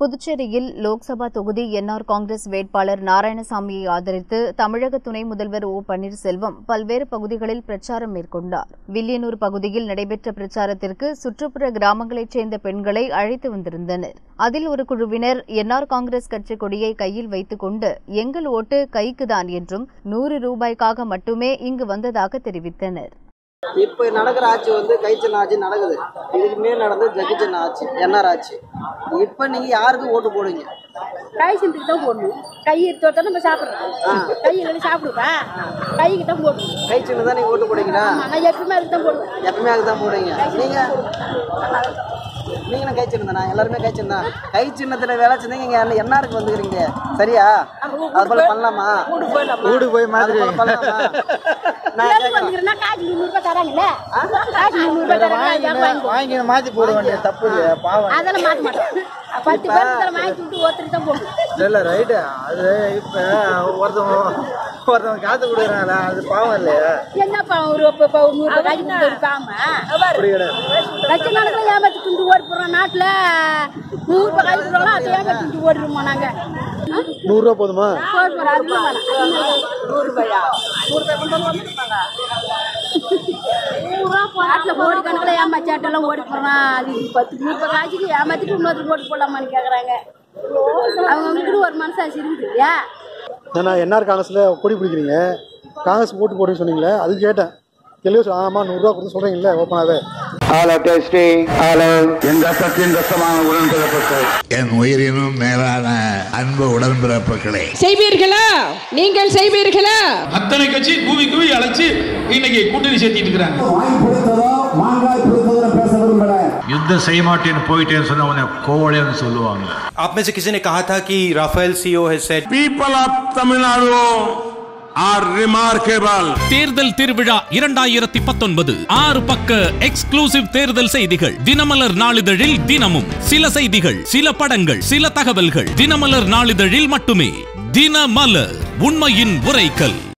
புதுச்சேரியில் லோக்சபா தொகுதி என்ஆர் காங்கிரஸ் வேட்பாளர் நாராயணசாமியை ஆதரித்து தமிழக துணை முதல்வர் ஓ பன்னீர்செல்வம் பல்வேறு பகுதிகளில் பிரச்சாரம் மேற்கொண்டார். வில்லியனூர் பகுதியில் நடைபெற்ற பிரச்சாரத்திற்கு சுற்றுப்புற கிராமங்களைச் சேர்ந்த பெண்களை அழைத்து வந்திருந்தனர். அதில் ஒரு குழுவினர் என்ஆர் காங்கிரஸ் கட்சி கொடியை கையில் வைத்துக் கொண்டு எங்கள் ஓட்டு கைக்குதான் என்றும் 100 ரூபாய்க்காக மட்டுமே இங்கு வந்ததாக தெரிவித்தனர். இப்ப நடக்கிற ஆட்சி கைச்சன் ஆட்சி நடக்குது. இதுக்கு மேல் நடந்து ஜக்கிச்சன் ஆட்சி, என்ஆர் ஆட்சி. இப்ப நீங்க யாருக்கு ஓட்டு போடுவீங்க? கை சிந்துக்கு தான் போடணும். கை எடுத்து நம்ம சாப்பிடுறோம். கை இல்லைன்னு சாப்பிடுவா, கைக்கு தான் போடணும். கை சின்ன தான் நீங்க ஓட்டு போடுவீங்களா? நான் எப்பவுமே அதுக்கு தான் போடுவேன். எப்பவுமே அதுக்கு தான் போடுவீங்க. நீங்க கை சின்னம் தானே? எல்லாருமே கை சின்னம். கை சின்னத்துல வேலை செஞ்சீங்க, இங்க என்ஆருக்கு வந்துக்கிறீங்க. சரியா? அது போல பண்ணலாமா? ஊடு போய் மாதிரி பண்ணலாமா? வாங்கி மாத்தி போட வேண்டிய தப்பு இல்லையா? பாவம், அதெல்லாம் மாத்த மாட்டோம். 10 பேர் வாங்கி விட்டு ஒருத்தருக்கு தான் போடணும். இல்ல ரைட்டு. அது இப்ப ஒருத்தவங்க காத்து கொடுக்குறாங்களா, அது பாவம் இல்லையா? என்ன பாவம்? ஒரு 100 ரூபாய் பாவமா? லட்ச கணக்கில் ஏமாத்தி துண்டு ஓடி போடுறோம். நாட்டுல 100 ரூபாய் காய்ச்சி போடுறோம், அதை ஏமாத்தி துண்டு ஓடிடுமா? நாங்க 100 ரூபா போதுமா? 100 ரூபாயா? 100 ரூபா நாட்டுல ஓடி கணக்கில் ஏமாச்சாட்டெல்லாம் ஓடி போடுறான். அது 10 ரூபாய் காய்ச்சிக்கு ஏமாத்திட்டு இன்னொரு ஓட்டு போடலாமான்னு கேக்குறாங்க. அவங்க ஒரு மனசாட்சி இருக்குது. ஏன்னா என்ஆர் காங்கிரஸ்ல கொடி பிடிக்கிறீங்க, காங்கிரஸ் ஓட்டு போடுன்னு சொன்னீங்களே, அது கேட்டேன். தெளிவா ஆமா 100 ரூபா கொடுத்து சொல்றீங்களே ஓப்பனாவே. என் ரத்தத்தின் ரத்தமான உடன்பிறப்புகள், என் உயிரினும் மேலான அன்பு உடன்பிறப்புகளே, செய்வீர்களா? நீங்கள் செய்வீர்களா? அத்தனை கட்சி கூவி கூவி அழைச்சு இன்னைக்கு கூட்டணி சேர்த்திட்டு இருக்கிறாங்க. யுத்தம் செய்ய மாட்டேன்னு போயிட்டேன்னு சொன்ன உடனே கோவலைன்னு சொல்லுவாங்க. आप में से किसी ने कहा था कि Rafale CEO has said People of Tamil Nadu are remarkable. தேர்தல் திருவிழா 2019 6 பக்க எக்ஸ்க்ளூசிவ் தேர்தல் செய்திகள். தினமலர் நாளிதழில் தினமும் சில செய்திகள், சில படங்கள், சில தகவல்கள். தினமலர் நாளிதழில் மட்டுமே. தினமலர், உண்மையின் உரைக்கல்.